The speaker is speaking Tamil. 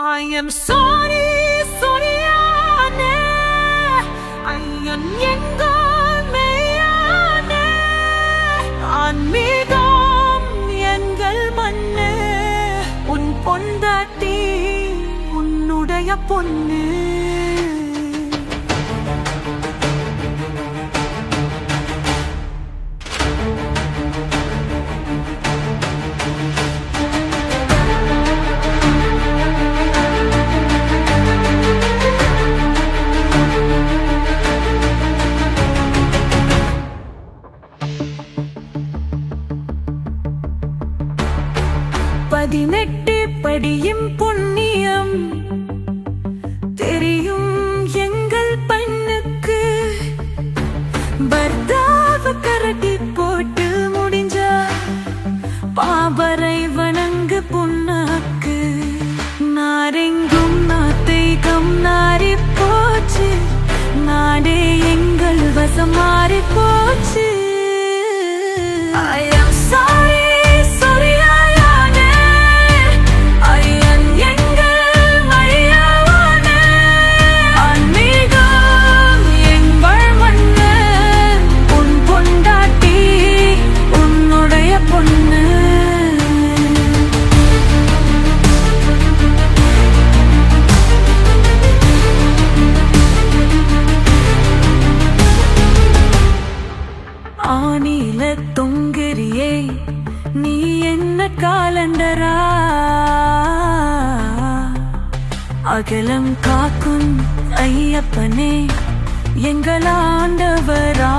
I am sorry, sorryane. ஐயன் எங்கள் மெய்யானே. ஆன்மீகம் எங்கள் மண்ணே. உன் பொண்டாட்டி உன்னுடைய பொண்ணு. பதினெட்டு படியும் புண்ணியம் தெரியும் எங்கள் பெண்ணுக்கு. பர்தாவ கரட்டி போட்டு முடிஞ்சா பாபரை வணங்கு புண்ணாக்கு. நாரெங்கும் நாத்தைகம் நாரி போச்சு. நாடே எங்கள் வசம் மாறி போச்சு. I am sorry. ஆனில தொங்கிரியே நீ என்ன காலண்டரா? அகலம் காக்கும் ஐயப்பனே எங்கள் ஆண்டவரா.